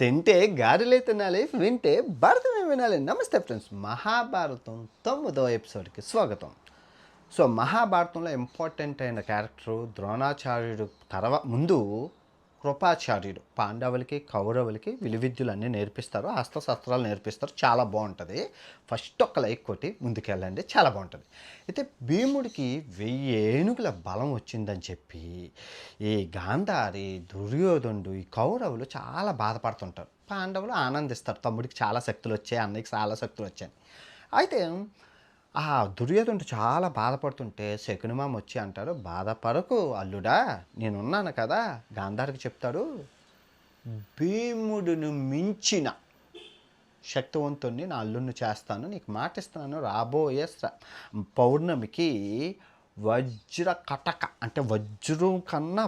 తింటే గారెలే తినాలి, వింటే భారతమే వినాలి. నమస్తే ఫ్రెండ్స్, మహాభారతం 9వ ఎపిసోడ్కి స్వాగతం. సో మహాభారతంలో ఇంపార్టెంట్ అయిన క్యారెక్టరు ద్రోణాచార్యుడు ముందు కృపాచార్యుడు పాండవులకి కౌరవులకి విలువిద్యలు అన్నీ నేర్పిస్తారు, అస్త్రశస్త్రాలు నేర్పిస్తారు. చాలా బాగుంటుంది. ఫస్ట్ ఒక లైక్ కొట్టి ముందుకెళ్ళండి, చాలా బాగుంటుంది. అయితే భీముడికి 1000 ఏనుగుల బలం వచ్చిందని చెప్పి ఈ గాంధారి, దుర్యోధనుడు, ఈ కౌరవులు చాలా బాధపడుతుంటారు. పాండవులు ఆనందిస్తారు, తమ్ముడికి చాలా శక్తులు వచ్చాయి, అన్నయ్యకి చాలా శక్తులు వచ్చాయి. అయితే ఆ దుర్యోధనుడు చాలా బాధపడుతుంటే శకునిమామ వచ్చి అంటారు, బాధపడకు అల్లుడా, నేనున్నాను కదా. గాంధారికి చెప్తాడు, భీముడిని మించిన శక్తివంతుణ్ణి నా అల్లుడిని చేస్తాను, నీకు మాటిస్తున్నాను. రాబోయే పౌర్ణమికి వజ్ర కటక అంటే వజ్రం కన్నా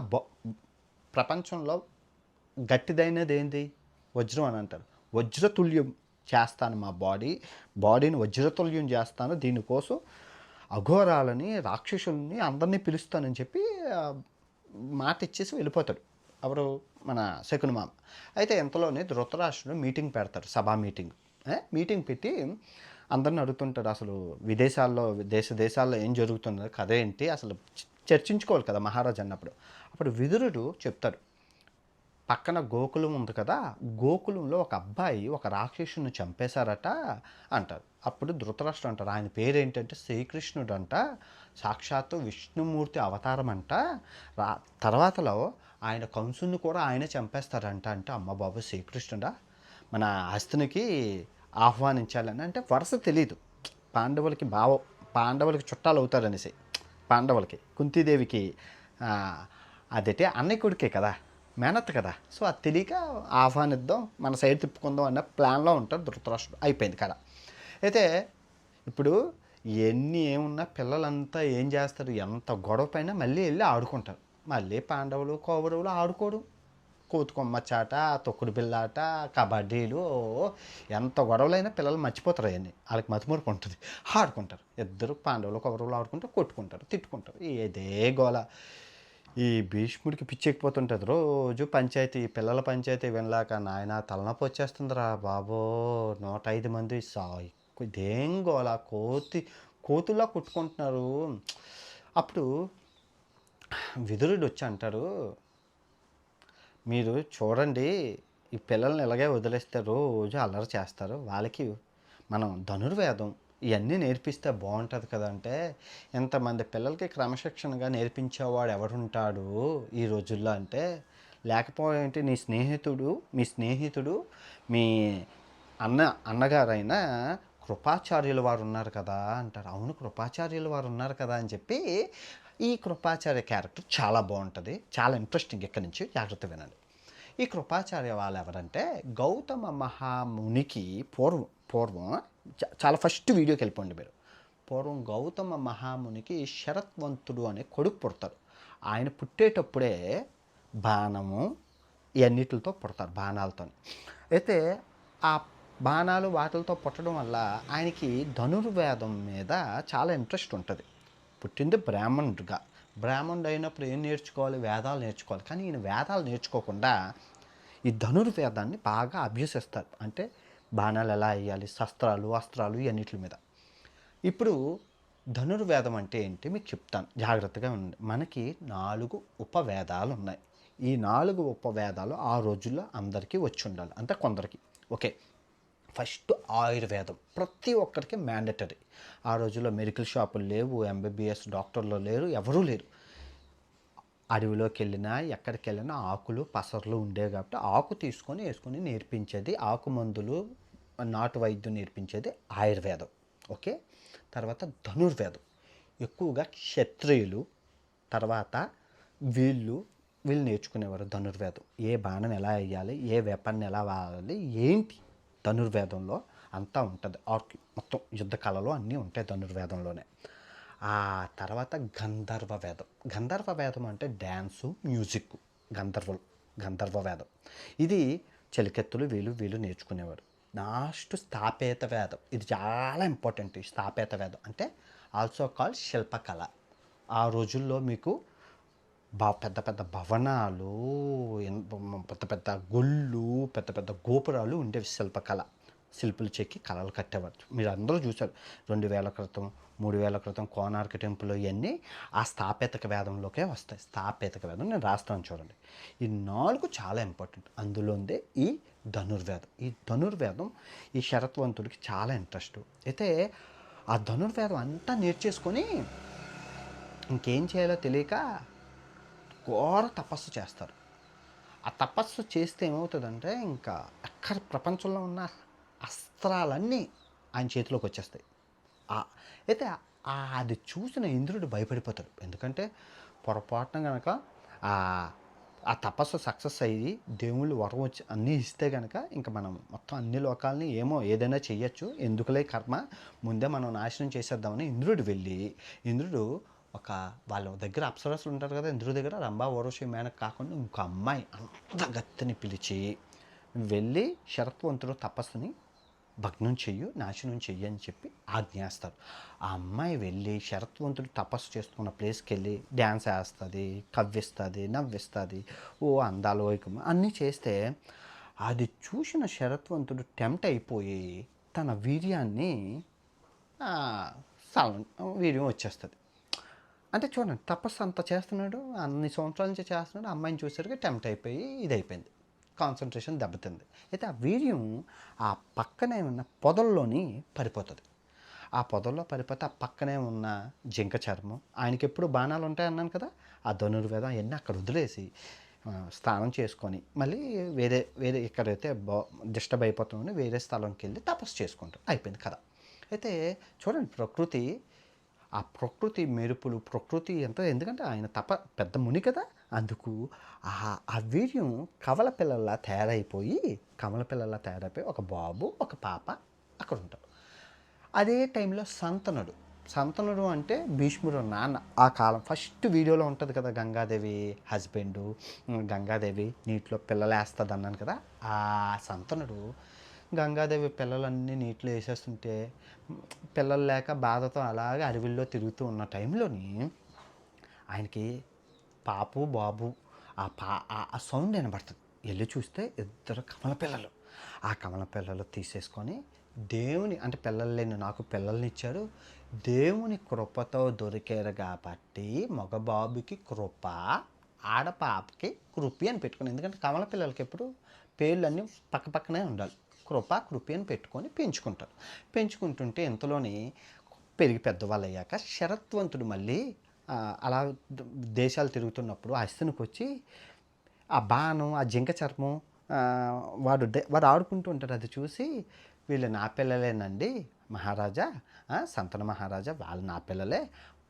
ప్రపంచంలో గట్టిదైనది ఏంది? వజ్రం అని అంటారు. వజ్రతుల్యం చేస్తాను, మా బాడీని వజ్రతుల్యం చేస్తాను, దీనికోసం అఘోరాలని, రాక్షసుల్ని అందరినీ పిలుస్తానని చెప్పి మాట ఇచ్చేసి వెళ్ళిపోతాడు. ఎవరు? మన శకునిమామ. అయితే ఇంతలోనే ధృతరాష్ట్రుడు మీటింగ్ పెడతారు, సభా మీటింగ్ పెట్టి అందరిని అడుగుతుంటారు, అసలు విదేశాల్లో దేశాల్లో ఏం జరుగుతుందో కథ ఏంటి, అసలు చర్చించుకోవాలి కదా మహారాజు అన్నప్పుడు. అప్పుడు విదురుడు చెప్తాడు, పక్కన గోకులం ఉంది కదా, గోకులంలో ఒక అబ్బాయి ఒక రాక్షసుని చంపేశారట అంటారు. అప్పుడు ధృతరాష్ట్రుడు అంటారు, ఆయన పేరేంటంటే శ్రీకృష్ణుడు అంట, సాక్షాత్తు విష్ణుమూర్తి అవతారం అంట, తర్వాతలో ఆయన కంసుని కూడా ఆయనే చంపేస్తారంట. అంటే అమ్మ బాబు, శ్రీకృష్ణుడా మన హస్తునికి ఆహ్వానించాలని. అంటే వరుస తెలీదు, పాండవులకి చుట్టాలు అవుతారనేసి. పాండవులకి కుంతీదేవికి అదైతే అన్నయ్య కొడుకే కదా, మేనత్ కదా. సో అది తెలియక ఆహ్వానిద్దాం, మన సైడ్ తిప్పుకుందాం అన్న ప్లాన్లో ఉంటారు ధృతరాష్ట్రుడు. అయిపోయింది కదా. అయితే ఇప్పుడు ఏమున్నా పిల్లలంతా ఏం చేస్తారు, ఎంత గొడవ పైన మళ్ళీ వెళ్ళి ఆడుకుంటారు. మళ్ళీ పాండవులు కౌరవులు ఆడుకోడు, కోతుకొమ్మచాట, తొక్కుడు బిల్లాట, కబడ్డీలు, ఎంత గొడవలైనా పిల్లలు మర్చిపోతారు. అవన్నీ వాళ్ళకి మతిమూర్పు ఉంటుంది, ఆడుకుంటారు. ఇద్దరు పాండవులు కౌరవులు ఆడుకుంటారు, కొట్టుకుంటారు, తిట్టుకుంటారు. ఇదే గోల. ఈ భీష్ముడికి పిచ్చెక్కిపోతుంటుంది, రోజు పంచాయతీ, పిల్లల పంచాయతీ వినలాక నాయన తలనొప్పి వచ్చేస్తుందిరా బాబో. 105 మంది ఇదేం గోల, కోతుల్లా కొట్టుకుంటున్నారు. అప్పుడు విదురుడు వచ్చి అంటారు, మీరు చూడండి, ఈ పిల్లల్ని ఇలాగే వదిలేస్తే రోజు అల్లరి చేస్తారు, వాళ్ళకి మనం ధనుర్వేదం ఇవన్నీ నేర్పిస్తే బాగుంటుంది కదా. అంటే ఎంతమంది పిల్లలకి క్రమశిక్షణగా నేర్పించేవాడు ఎవడుంటాడు ఈ రోజుల్లో అంటే, లేకపోతే మీ స్నేహితుడు మీ అన్నగారైన కృపాచార్యుల వారు ఉన్నారు కదా అంటారు. అవును, కృపాచార్యుల వారు ఉన్నారు కదా అని చెప్పి ఈ కృపాచార్య క్యారెక్టర్ చాలా బాగుంటుంది, చాలా ఇంట్రెస్టింగ్. ఇక్కడి నుంచి జాగ్రత్త వినండి. ఈ కృపాచార్య వాళ్ళు ఎవరంటే, గౌతమ మహామునికి పూర్వం చాలా ఫస్ట్ వీడియోకి వెళ్ళిపోండి మీరు. పూర్వం గౌతమ మహామునికి శరత్వంతుడు అనే కొడుకు పుడతారు. ఆయన పుట్టేటప్పుడే బాణము ఇవన్నిటితో పుడతారు, బాణాలతో. అయితే ఆ బాణాలు వాటితో పుట్టడం వల్ల ఆయనకి ధనుర్వేదం మీద చాలా ఇంట్రెస్ట్ ఉంటుంది. పుట్టింది బ్రాహ్మణుడు అయినప్పుడు ఏం నేర్చుకోవాలి? వేదాలు నేర్చుకోవాలి. కానీ ఈయన వేదాలు నేర్చుకోకుండా ఈ ధనుర్వేదాన్ని బాగా అభ్యసిస్తారు. అంటే బాణాలు ఎలా వేయాలి, శస్త్రాలు, అస్త్రాలు ఇవన్నిటి మీద. ఇప్పుడు ధనుర్వేదం అంటే ఏంటి మీకు చెప్తాను, జాగ్రత్తగా ఉండండి. మనకి 4 ఉపవేదాలు ఉన్నాయి. ఈ 4 ఉపవేదాలు ఆ రోజుల్లో అందరికీ వచ్చి ఉండాలి, అంటే కొందరికి. ఓకే, ఫస్ట్ ఆయుర్వేదం ప్రతి ఒక్కరికి మ్యాండటరీ. ఆ రోజుల్లో మెడికల్ షాపులు లేవు, ఎంబీబీఎస్ డాక్టర్లు లేరు, ఎవరూ లేరు. అడవిలోకి వెళ్ళినా ఎక్కడికి వెళ్ళినా ఆకులు పసర్లు ఉండేవి కాబట్టి ఆకు వేసుకొని నేర్పించేది, ఆకు మందులు, నాటు వైద్యం నేర్పించేది ఆయుర్వేదం. ఓకే, తర్వాత ధనుర్వేదం ఎక్కువగా క్షత్రియులు, తర్వాత వీళ్ళు నేర్చుకునేవారు ధనుర్వేదం. ఏ బాణం ఎలా వేయాలి, ఏ వెపన్ ఎలా వాడాలి, ఏంటి ధనుర్వేదంలో అంతా ఉంటుంది. మొత్తం యుద్ధ కళలు అన్నీ ఉంటాయి ధనుర్వేదంలోనే. ఆ తర్వాత గంధర్వ వేదం అంటే డ్యాన్సు, మ్యూజిక్. గంధర్వ వేదం ఇది చలికెత్తులు వీళ్ళు నేర్చుకునేవారు. లాస్ట్ స్థాపేత వేదం, ఇది చాలా ఇంపార్టెంట్. ఈ స్థాపేత వేదం అంటే ఆల్సో కాల్డ్ శిల్పకళ. ఆ రోజుల్లో మీకు పెద్ద పెద్ద భవనాలు, పెద్ద పెద్ద గుళ్ళు, పెద్ద పెద్ద గోపురాలు ఉండేవి. శిల్పులు చెక్కి కళలు కట్టేవారు. మీరు అందరూ చూసారు 2000 క్రితం, 3000 క్రితం కోనార్క్ టెంపుల్ ఇవన్నీ ఆ స్థాపేతక వేదంలోకే వస్తాయి. స్థాపేతక వేదం నేను రాస్తాను చూడండి. ఈ 4 చాలా ఇంపార్టెంట్. అందులోందే ఈ ధనుర్వేదం. ఈ ధనుర్వేదం ఈ శరత్వంతుడికి చాలా ఇంట్రెస్ట్. అయితే ఆ ధనుర్వేదం అంతా నేర్చేసుకొని ఇంకేం చేయాలో తెలియక ఘోర తపస్సు చేస్తారు. ఆ తపస్సు చేస్తే ఏమవుతుందంటే ఇంకా ఎక్కడ ప్రపంచంలో ఉన్న అస్త్రాలన్నీ ఆయన చేతిలోకి వచ్చేస్తాయి. అయితే అది చూసిన ఇంద్రుడు భయపడిపోతాడు. ఎందుకంటే పొరపాటున కనుక ఆ తపస్సు సక్సెస్ అయ్యి దేవుళ్ళు వరం వచ్చి అన్నీ ఇస్తే కనుక ఇంకా మనం మొత్తం అన్ని లోకాలని ఏదైనా చెయ్యొచ్చు, ఎందుకులే కర్మ, ముందే మనం నాశనం చేసేద్దామని ఇంద్రుడు వాళ్ళ దగ్గర అప్సరసులు ఉంటారు కదా, ఇంద్రుడి దగ్గర రంభా ఊర్వశి మేనక కాకుండా ఇంకో అమ్మాయి అంత గత్తిని పిలిచి వెళ్ళి శరత్వంతుడు తపస్సుని భగ్నం చెయ్యు, నాశనం చెయ్యి అని చెప్పి ఆజ్ఞేస్తారు. ఆ అమ్మాయి వెళ్ళి శరత్వంతుడు తపస్సు చేసుకున్న ప్లేస్కి వెళ్ళి డ్యాన్స్ వేస్తుంది, కవ్విస్తుంది, నవ్విస్తుంది, అందాలు వైకం అన్నీ చేస్తే అది చూసిన శరత్వంతుడు టెంప్ట్ అయిపోయి తన వీర్యాన్ని వీర్యం వచ్చేస్తుంది. అంటే చూడండి, తపస్సు అంత చేస్తున్నాడు, అన్ని సంవత్సరాల నుంచి చేస్తున్నాడు, అమ్మాయిని చూసరికి టెంప్ట్ అయిపోయి ఇది అయిపోయింది, కాన్సన్ట్రేషన్ దెబ్బతింది. అయితే ఆ వీర్యం ఆ పక్కనే ఉన్న పొదల్లోని పడిపోతుంది. ఆ పొదల్లో పడిపోతే ఆ పక్కనే ఉన్న జింక చర్మం, ఆయనకి ఎప్పుడు బాణాలు ఉంటాయి అన్నాను కదా, ఆ ధనుర్వేదం అవన్నీ అక్కడ వదిలేసి స్నానం చేసుకొని మళ్ళీ వేరే ఎక్కడైతే డిస్టర్బ్ అయిపోతుందని వేరే స్థలంకి వెళ్ళి తపస్సు చేసుకుంటారు. అయిపోయింది కదా. అయితే చూడండి, ఆ ప్రకృతి మెరుపులు, ప్రకృతి ఎంతో, ఎందుకంటే ఆయన పెద్ద ముని కదా, అందుకు ఆ వీర్యం కమల పిల్లల్లా తయారైపోయి ఒక బాబు ఒక పాప అక్కడ ఉంటారు. అదే టైంలో సంతనుడు అంటే భీష్ముడు నాన్న. ఆ కాలం ఫస్ట్ వీడియోలో ఉంటుంది కదా, గంగాదేవి హస్బెండు, గంగాదేవి నీటిలో పిల్లలు వేస్తుంది అన్నాను కదా, ఆ సంతనుడు గంగాదేవి పిల్లలన్నీ నీటిలో వేసేస్తుంటే పిల్లలు లేక బాధతో అలాగే అడవిల్లో తిరుగుతూ ఉన్న టైంలోని ఆయనకి పాపు బాబు ఆ సౌండ్ వినబడుతుంది. వెళ్ళి చూస్తే ఇద్దరు కమల పిల్లలు. ఆ కమల పిల్లలు తీసేసుకొని దేవుని, అంటే పిల్లలు లేని నాకు పిల్లల్ని ఇచ్చాడు, దేవుని కృపతో దొరికారు కాబట్టి మగబాబుకి కృప, ఆడపాపకి కృపి అని పెట్టుకుని. ఎందుకంటే కమల పిల్లలకి ఎప్పుడు పేర్లన్నీ పక్కనే ఉండాలి. కృపి అని పెట్టుకొని పెంచుకుంటుంటే ఇంతలోని పెరిగి పెద్దవాళ్ళు అయ్యాక శరత్వంతుడు మళ్ళీ అలా దేశాలు తిరుగుతున్నప్పుడు హస్తినికి వచ్చి ఆ బాణం, ఆ జింక చర్మం వాడు ఆడుకుంటూ ఉంటాడు. అది చూసి వీళ్ళు నా పిల్లలేనండి మహారాజా, సంతన మహారాజా, వాళ్ళు నా పిల్లలే,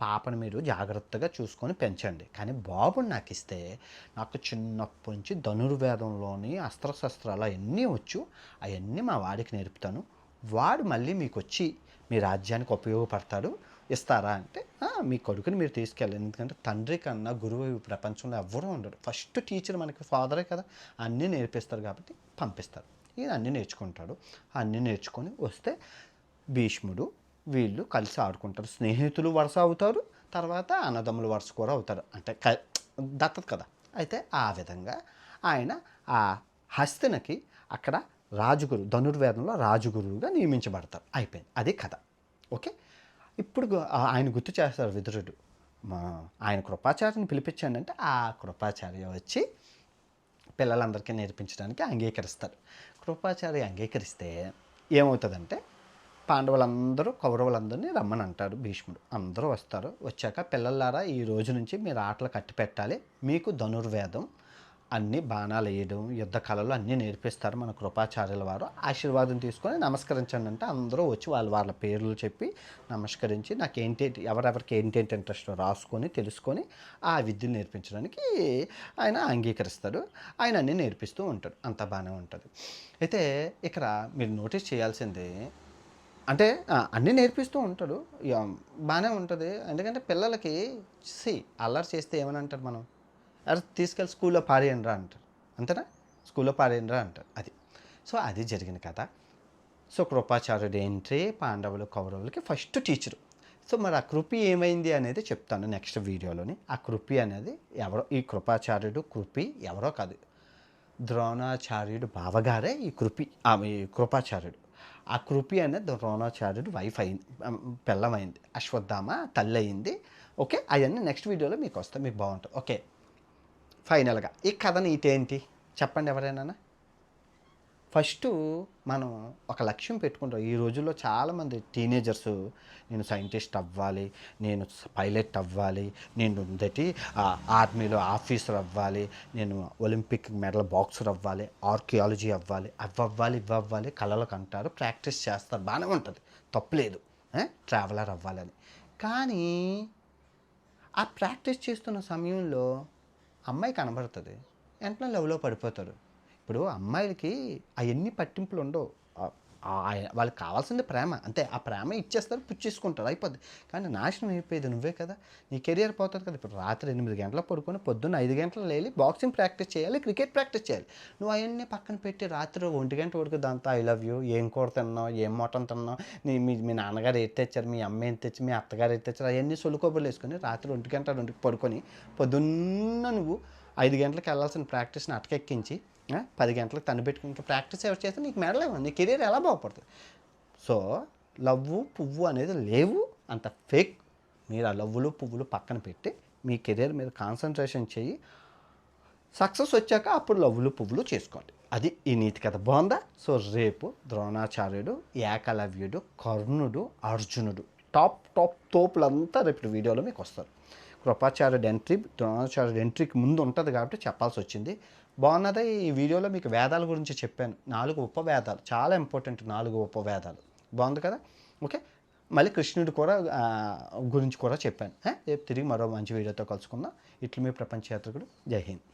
పాపను మీరు జాగ్రత్తగా చూసుకొని పెంచండి, కానీ బాబుని నాకు ఇస్తే నాకు చిన్నప్పటి నుంచి ధనుర్వేదంలోని అస్త్రశస్త్రాలు అవన్నీ వచ్చు, అవన్నీ మా వాడికి నేర్పుతాను, వాడు మళ్ళీ మీకు వచ్చి మీ రాజ్యానికి ఉపయోగపడతాడు, ఇస్తారా అంటే మీ కొడుకుని మీరు తీసుకెళ్ళండి, ఎందుకంటే తండ్రి కన్నా గురువు ఈ ప్రపంచంలో ఎవ్వరూ ఉండరు, ఫస్ట్ టీచర్ మనకి ఫాదరే కదా, అన్నీ నేర్పిస్తారు కాబట్టి పంపిస్తారు. ఈయన అన్నీ నేర్చుకుంటాడు. అన్నీ నేర్చుకొని వస్తే భీష్ముడు వీళ్ళు కలిసి ఆడుకుంటారు, స్నేహితులు వరుస అవుతారు, తర్వాత అన్నదమ్ములు వరుస కూడా అవుతారు, అంటే దత్తత కదా. అయితే ఆ విధంగా ఆయన ఆ హస్తినకి అక్కడ రాజుగురు, ధనుర్వేదంలో రాజుగురువుగా నియమించబడతారు. అయిపోయింది, అది కథ. ఓకే, ఇప్పుడు ఆయన గుర్తు చేస్తారు విదురుడు, ఆయన కృపాచార్యని పిలిపించాడంటే ఆ కృపాచార్య వచ్చి పిల్లలందరికీ నేర్పించడానికి అంగీకరిస్తారు. కృపాచార్య అంగీకరిస్తే ఏమవుతుందంటే పాండవులందరూ కౌరవులందరినీ రమ్మని అంటాడు భీష్ముడు. అందరూ వస్తారు. వచ్చాక పిల్లలారా ఈ రోజు నుంచి మీరు ఆటలు కట్టి పెట్టాలి, మీకు ధనుర్వేదం, అన్ని బాణాలు వేయడం, యుద్ధ కళలు అన్నీ నేర్పిస్తారు మన కృపాచార్యుల వారు, ఆశీర్వాదం తీసుకొని నమస్కరించండి అంటే అందరూ వచ్చి వాళ్ళ పేర్లు చెప్పి నమస్కరించి నాకు ఎవరెవరికి ఏంటేంటి ఇంట్రెస్ట్ రాసుకొని తెలుసుకొని ఆ విద్యను నేర్పించడానికి ఆయన అంగీకరిస్తాడు. ఆయన అన్నీ నేర్పిస్తూ ఉంటాడు, అంత బాగానే ఉంటుంది. అయితే ఇక్కడ మీరు నోటీస్ చేయాల్సింది అంటే అన్నీ నేర్పిస్తూ ఉంటాడు, బాగానే ఉంటుంది. ఎందుకంటే పిల్లలకి అల్లరి చేస్తే ఏమని అంటారు, మనం అరే తీసుకెళ్ళి స్కూల్లో పారేయండి రా అంటారు, అంతేనా, స్కూల్లో పారేయండి రా అంటారు. అది సో అది జరిగిన కథ. సో కృపాచార్యుడు ఏంటి పాండవులు కౌరవులకి ఫస్ట్ టీచరు. సో మరి ఆ కృపి ఏమైంది అనేది చెప్తాను నెక్స్ట్ వీడియోలోని. ఆ కృపి అనేది ఎవరో, ఈ కృపాచార్యుడు కృపి ఎవరో కాదు, ద్రోణాచార్యుడు బావగారే ఈ కృపి, ఆమె కృపాచార్యుడు. ఆ కృపి అనేది ద్రోణాచార్యుడు వైఫ్ అయింది, పెళ్ళమైంది, అశ్వత్థామ తల్లి అయింది. ఓకే, అవన్నీ నెక్స్ట్ వీడియోలో మీకు వస్తాయి, మీకు బాగుంటుంది. ఓకే, ఫైనల్గా ఈ కథ నీతేంటి చెప్పండి ఎవరైనా. ఫస్ట్ మనం ఒక లక్ష్యం పెట్టుకుంటాం. ఈ రోజుల్లో చాలామంది టీనేజర్స్ నేను సైంటిస్ట్ అవ్వాలి, నేను పైలట్ అవ్వాలి, నేను ఆర్మీలో ఆఫీసర్ అవ్వాలి, నేను ఒలింపిక్ మెడల్ బాక్సర్ అవ్వాలి, ఆర్కియాలజీ అవ్వాలి, ఇవ్వాలి కళలకు అంటారు, ప్రాక్టీస్ చేస్తారు, బాగానే ఉంటుంది, తప్పులేదు, ట్రావెలర్ అవ్వాలని. కానీ ఆ ప్రాక్టీస్ చేస్తున్న సమయంలో అమ్మాయి కనబడుతుంది, వెంటనే లవ్లో పడిపోతారు. ఇప్పుడు అమ్మాయిలకి అవన్నీ పట్టింపులు ఉండవు, వాళ్ళకి కావాల్సింది ప్రేమ అంతే. ఆ ప్రేమ ఇచ్చేస్తారు, పుచ్చేసుకుంటారు, అయిపోద్ది. కానీ నాశనం అయిపోయేది నువ్వే కదా, నీ కెరియర్ పోతుంది కదా. ఇప్పుడు రాత్రి 8 గంటలకు పడుకొని పొద్దున్న 5 గంటలు లేలి బాక్సింగ్ ప్రాక్టీస్ చేయాలి, క్రికెట్ ప్రాక్టీస్ చేయాలి. నువ్వు అవన్నీ పక్కన పెట్టి రాత్రి 1 గంట వరకు దాంతో ఐ లవ్ యూ, ఏం కూర తిన్నావు, ఏం మటన్ తిన్నావు, మీ నాన్నగారు ఏది తెచ్చారు, మీ అమ్మ ఏం తెచ్చి, మీ అత్తగారు ఏది తెచ్చారు, అవన్నీ సొలుకోబులు వేసుకొని రాత్రి 1 గంట 2కి పడుకొని పొద్దున్న నువ్వు 5 గంటలకు వెళ్ళాల్సిన ప్రాక్టీస్ని అటకెక్కించి 10 గంటలకు తను పెట్టుకుని ఇంకా ప్రాక్టీస్ ఎవరు చేస్తే నీకు మెడలేవు, నీ కెరీర్ ఎలా బాగుపడుతుంది. సో లవ్వు పువ్వు అనేది లేవు, అంత ఫేక్. మీరు ఆ లవ్వులు పువ్వులు పక్కన పెట్టి మీ కెరీర్ మీద కాన్సన్ట్రేషన్ చెయ్యి, సక్సెస్ వచ్చాక అప్పుడు లవ్వులు పువ్వులు చేసుకోండి. అది ఈ నీతి కథ, బాగుందా? సో రేపు ద్రోణాచార్యుడు, ఏకలవ్యుడు, కర్ణుడు, అర్జునుడు, తోపులంతా రేపు వీడియోలో మీకు వస్తారు. కృపాచార్యుడు ఎంట్రీ ద్రోణాచార్యుడు ఎంట్రీకి ముందు ఉంటుంది కాబట్టి చెప్పాల్సి వచ్చింది. బాగున్నదే. ఈ వీడియోలో మీకు వేదాల గురించి చెప్పాను, 4 ఉపవేదాలు చాలా ఇంపార్టెంట్, 4 ఉపవేదాలు. బాగుంది కదా. ఓకే, మళ్ళీ కృష్ణుడు కూడా గురించి కూడా చెప్పాను. రేపు తిరిగి మరో మంచి వీడియోతో కలుసుకుందాం. ఇట్లు మీ ప్రపంచ యాత్రికుడు. జై హింద్.